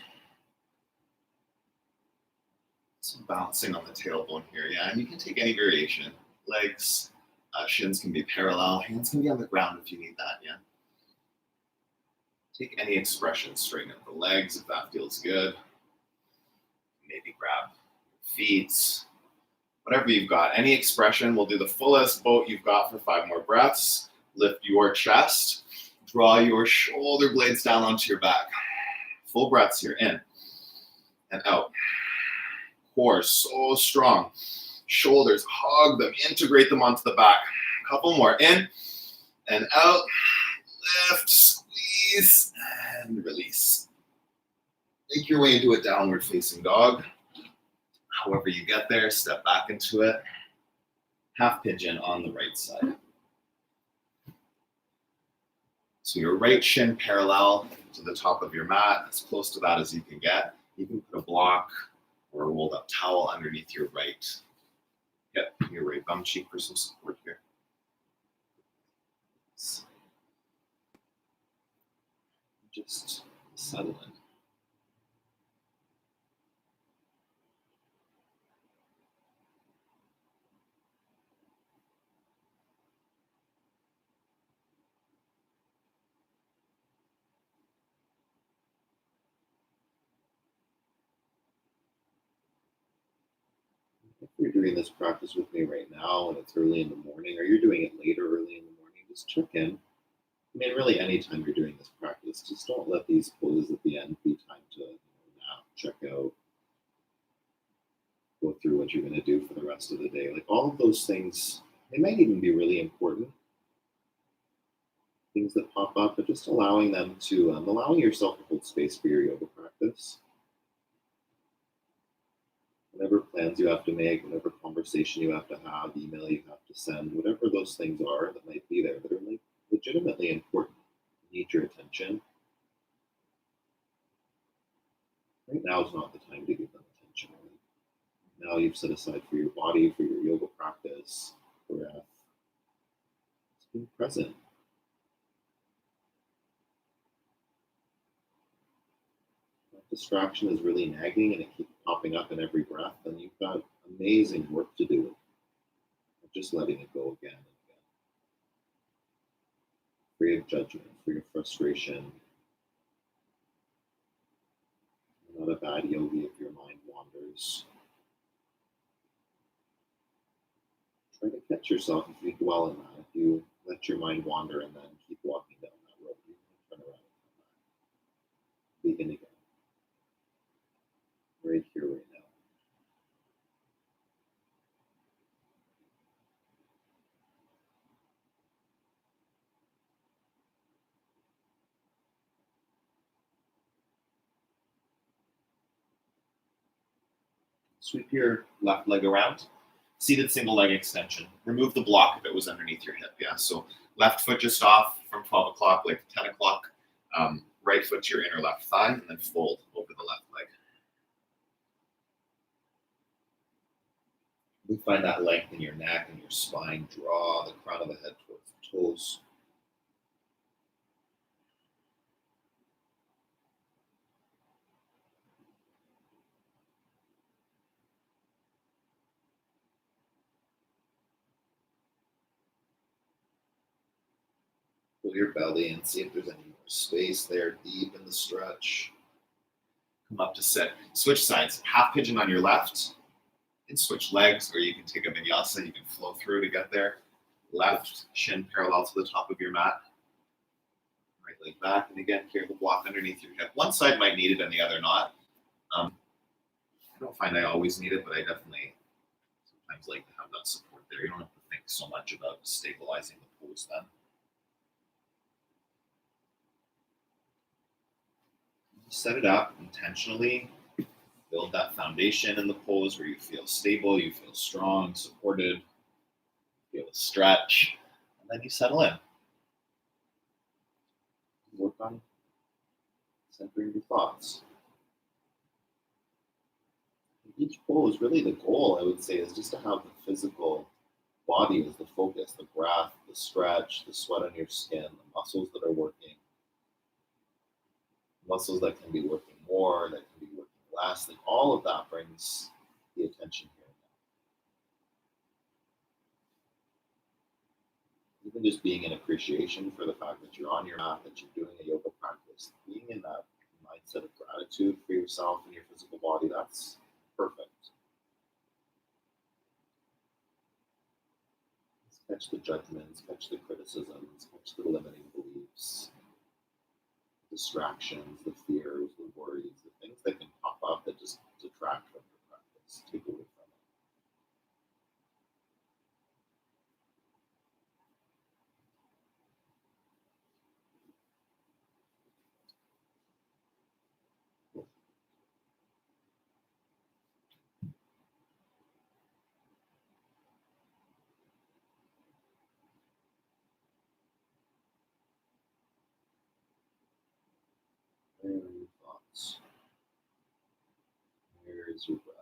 So balancing on the tailbone here, yeah, and you can take any variation. Legs, shins can be parallel, hands can be on the ground if you need that, yeah. Take any expression, straighten up the legs if that feels good. Maybe grab your feet. Whatever you've got, any expression. We'll do the fullest boat you've got for 5 more breaths. Lift your chest. Draw your shoulder blades down onto your back. Full breaths here, in and out. Core so strong. Shoulders, hug them, integrate them onto the back. A couple more, in and out. Lift, squeeze, and release. Make your way into a downward facing dog. However you get there, step back into it. Half pigeon on the right side. So your right shin parallel to the top of your mat, as close to that as you can get. You can put a block or a rolled up towel underneath your right hip, your right bum cheek for some support here. Just settle in. If you're doing this practice with me right now and it's early in the morning, or you're doing it later early in the morning, just check in. I mean, really, anytime you're doing this practice, just don't let these poses at the end be time to nap, check out, go through what you're going to do for the rest of the day. Like, all of those things They might even be really important, things that pop up, but just allowing them to, allowing yourself to hold space for your yoga practice. Whatever plans you have to make, whatever conversation you have to have, email you have to send, whatever those things are that might be there that are like legitimately important, need your attention. Right now is not the time to give them attention. Right? Now you've set aside for your body, for your yoga practice, breath. Just being present. If distraction is really nagging and it keeps popping up in every breath, then you've got amazing work to do. Just letting it go again and again. Free of judgment, free of frustration. You're not a bad yogi if your mind wanders. Try to catch yourself if you dwell in that. If you let your mind wander and then keep walking down that road, you can turn around and come back. Begin again. Right here, right now. Sweep your left leg around. Seated single leg extension. Remove the block if it was underneath your hip. Yeah, so left foot just off from 12 o'clock, like 10 o'clock. Right foot to your inner left thigh, and then fold over the left leg. You find that length in your neck and your spine. Draw the crown of the head towards the toes. Pull your belly and see if there's any more space there, deep in the stretch. Come up to sit. Switch sides. Half pigeon on your left, and switch legs, or you can take a vinyasa. You can flow through to get there. Left shin parallel to the top of your mat. Right leg back, and again, here the block underneath your hip. One side might need it and the other not. I don't find I always need it, but I definitely sometimes like to have that support there. You don't have to think so much about stabilizing the pose then. Set it up intentionally. Build that foundation in the pose where you feel stable, you feel strong, supported, feel a stretch, and then you settle in. Work on centering your thoughts. Each pose, really the goal, I would say, is just to have the physical body as the focus, the breath, the stretch, the sweat on your skin, the muscles that are working, muscles that can be working more, that can be working less, like all of that brings the attention here. Even just being in appreciation for the fact that you're on your mat, that you're doing a yoga practice, being in that mindset of gratitude for yourself and your physical body, that's perfect. Let's catch the judgments, catch the criticisms, catch the limiting beliefs, distractions, the fears, the worries, the things that can pop up that just detract from your practice, take away from it. Where are your thoughts? Where is your breath?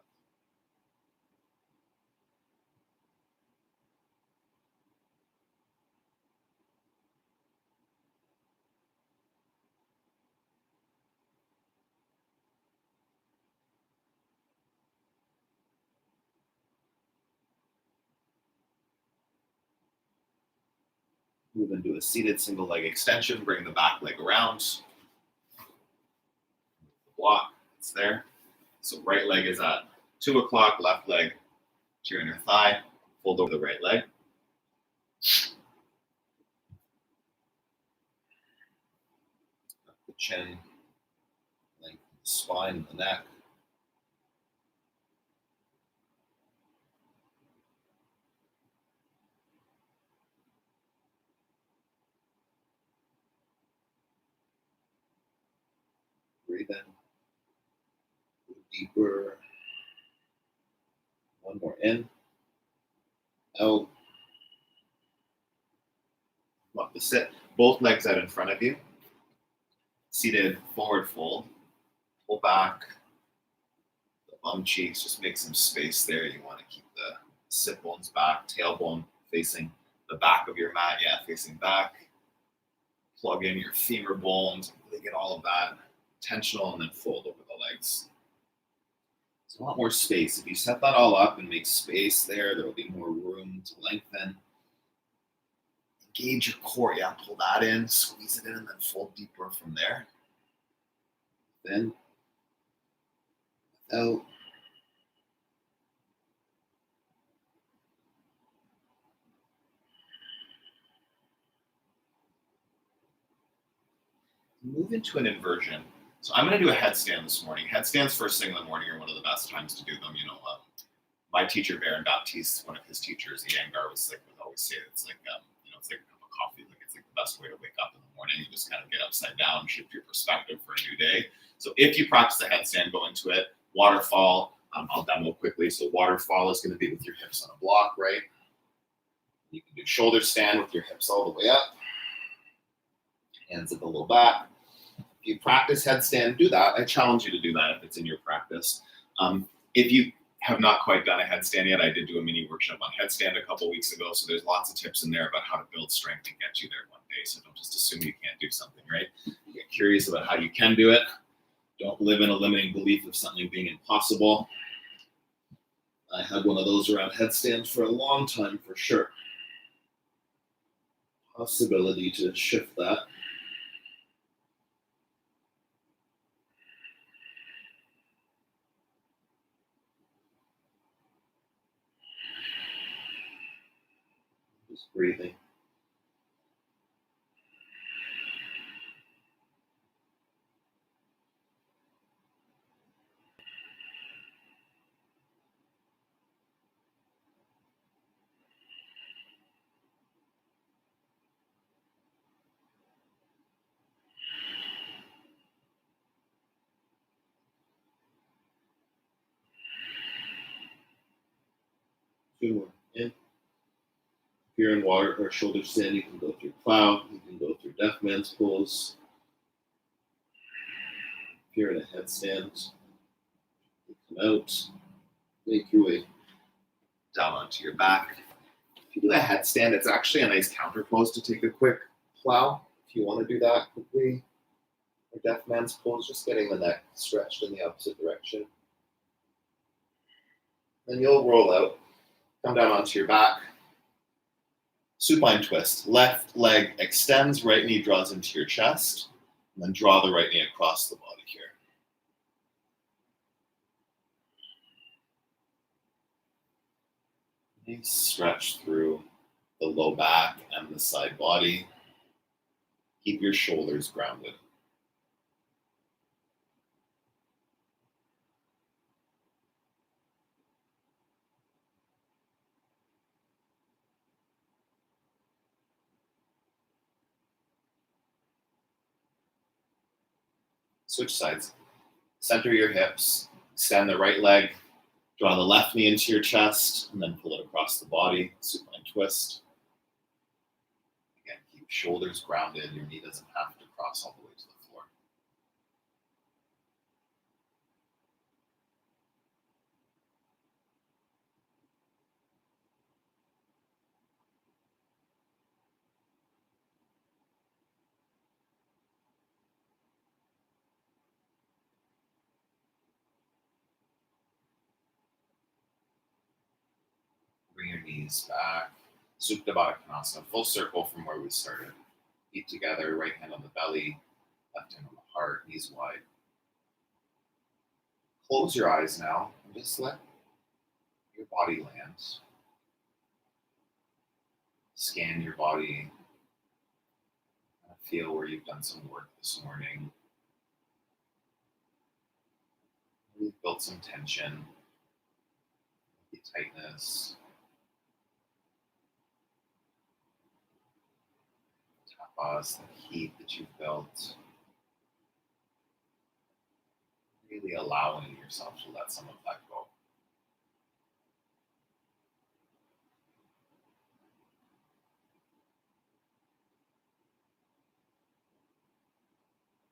Move into a seated single leg extension. Bring the back leg around. The block, it's there. So right leg is at 2 o'clock, left leg to your inner thigh. Fold over the right leg. Up the chin, lengthen the spine, the neck. Breathe in. Deeper. One more in. Out. Love to sit. Both legs out in front of you. Seated forward fold. Pull back. The bum cheeks. Just make some space there. You want to keep the sit bones back. Tailbone facing the back of your mat. Yeah, facing back. Plug in your femur bones. Really get all of that tensional and then fold over the legs. There's a lot more space. If you set that all up and make space there will be more room to lengthen. Engage your core. Yeah, pull that in, squeeze it in, and then fold deeper from there. Then, out. Move into an inversion. So I'm going to do a headstand this morning. Headstands first thing in the morning are one of the best times to do them. My teacher, Baron Baptiste, one of his teachers, Iyengar, would always say it's like, it's like a cup of coffee. Like it's like the best way to wake up in the morning. You just kind of get upside down, shift your perspective for a new day. So if you practice the headstand, go into it. Waterfall, I'll demo quickly. So waterfall is going to be with your hips on a block, right? You can do shoulder stand with your hips all the way up. Hands at the low back. If you practice headstand, do that. I challenge you to do that if it's in your practice. If you have not quite done a headstand yet, I did do a mini workshop on headstand a couple weeks ago, so there's lots of tips in there about how to build strength and get you there one day. So don't just assume you can't do something, right? Get curious about how you can do it. Don't live in a limiting belief of something being impossible. I had one of those around headstands for a long time, for sure. Possibility to shift that. Just breathing. Good one. In. If you're in water or shoulder stand, you can go through plow. You can go through deaf man's pose. If you're in a headstand, you come out, make your way down onto your back. If you do a headstand, it's actually a nice counter pose to take a quick plow. If you want to do that quickly, or deaf man's pose, just getting the neck stretched in the opposite direction. Then you'll roll out, come down onto your back. Supine twist. Left leg extends, right knee draws into your chest, and then draw the right knee across the body here. Nice stretch through the low back and the side body. Keep your shoulders grounded. Switch sides. Center your hips. Extend the right leg. Draw the left knee into your chest, and then pull it across the body. Supine twist. Again, keep shoulders grounded. Your knee doesn't have to cross all the way to the floor. Bring your knees back. Supta Baddha Konasana, full circle from where we started. Feet together, right hand on the belly, left hand on the heart, knees wide. Close your eyes now and just let your body land. Scan your body. Feel where you've done some work this morning. You've built some tension, tightness. Tapas, the heat that you've built. Really allowing yourself to let some of that go.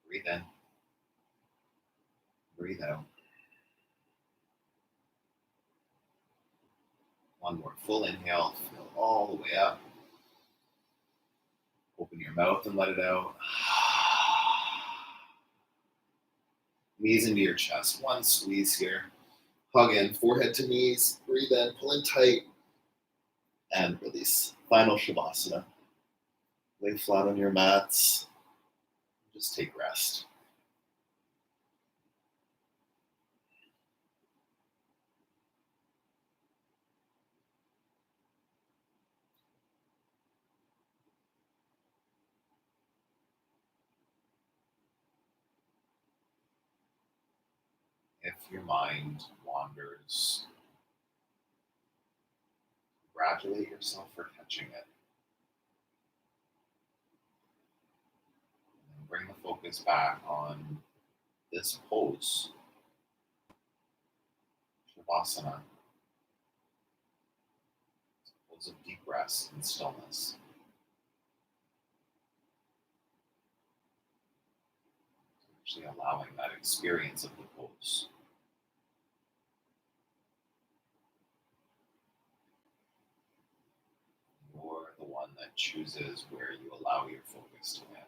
Breathe in. Breathe out. One more full inhale. Fill all the way up. Open your mouth and let it out. Knees into your chest. One squeeze here. Hug in, forehead to knees. Breathe in, pull in tight. And release. Final Shavasana. Lay flat on your mats. Just take rest. If your mind wanders, congratulate yourself for catching it. And bring the focus back on this pose, Shavasana. It's a pose of deep rest and stillness. Actually allowing that experience of the pose. You're the one that chooses where you allow your focus to land.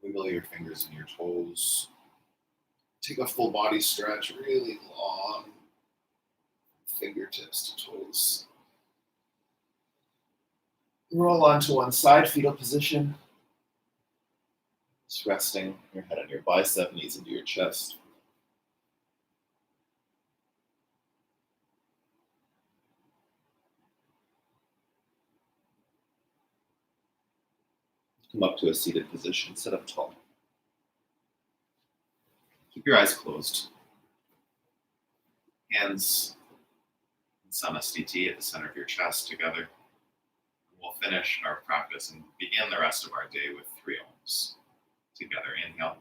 Wiggle your fingers and your toes. Take a full body stretch, really long. Fingertips to toes. Roll onto one side, fetal position. Just resting your head on your bicep, knees into your chest. Come up to a seated position, sit up tall. Keep your eyes closed. Hands in Samastiti at the center of your chest together. We'll finish our practice and begin the rest of our day with 3 Oms. Together, inhale.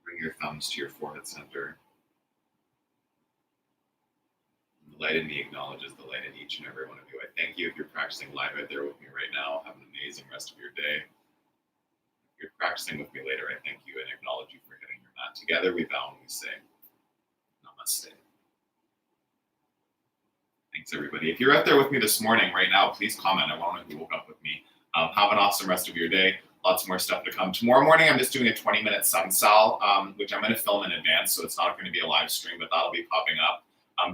Bring your thumbs to your forehead center. The light in me acknowledges the light in each and every one of you. I thank you if you're practicing live out there with me right now. Have an amazing rest of your day. If you're practicing with me later, I thank you and acknowledge you for hitting your mat. Together we bow and we say, Namaste. Thanks, everybody. If you're out there with me this morning right now, please comment. I want to know who woke up with me. Have an awesome rest of your day. Lots more stuff to come. Tomorrow morning, I'm just doing a 20-minute sun sal, which I'm going to film in advance, so it's not going to be a live stream, but that'll be popping up.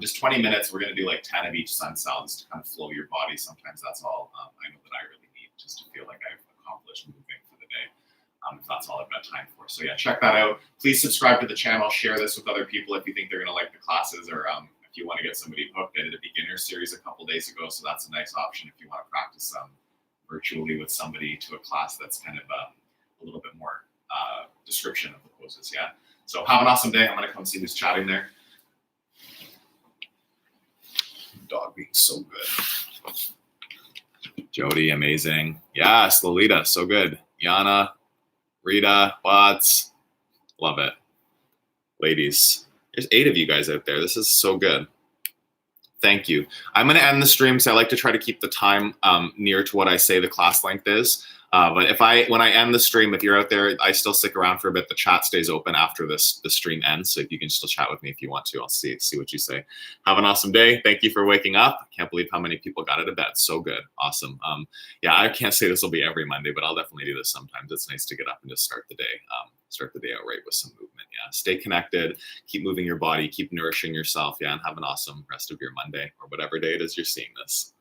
Just 20 minutes, we're going to do like 10 of each sun sal just to kind of flow your body. Sometimes that's all I know that I really need, just to feel like I've accomplished moving for the day, if that's all I've got time for. So yeah, check that out. Please subscribe to the channel. Share this with other people if you think they're going to like the classes, or if you want to get somebody hooked. I did a beginner series a couple days ago, so that's a nice option if you want to practice virtually with somebody to a class that's kind of a little description of the poses, yeah? So have an awesome day. I'm going to come see who's chatting there. Dog being so good. Jody, amazing. Yes, Lolita, so good. Yana, Rita, Watts, love it. Ladies, there's 8 of you guys out there. This is so good. Thank you. I'm going to end the stream, so I like to try to keep the time near to what I say the class length is. But when I end the stream, if you're out there, I still stick around for a bit. The chat stays open after the stream ends, so if you can still chat with me if you want to, I'll see what you say. Have an awesome day. Thank you for waking up. Can't believe how many people got out of bed. So good. Awesome. Yeah, I can't say this will be every Monday, but I'll definitely do this sometimes. It's nice to get up and just start the day out right with some movement. Yeah, stay connected. Keep moving your body. Keep nourishing yourself. Yeah, and have an awesome rest of your Monday or whatever day it is you're seeing this.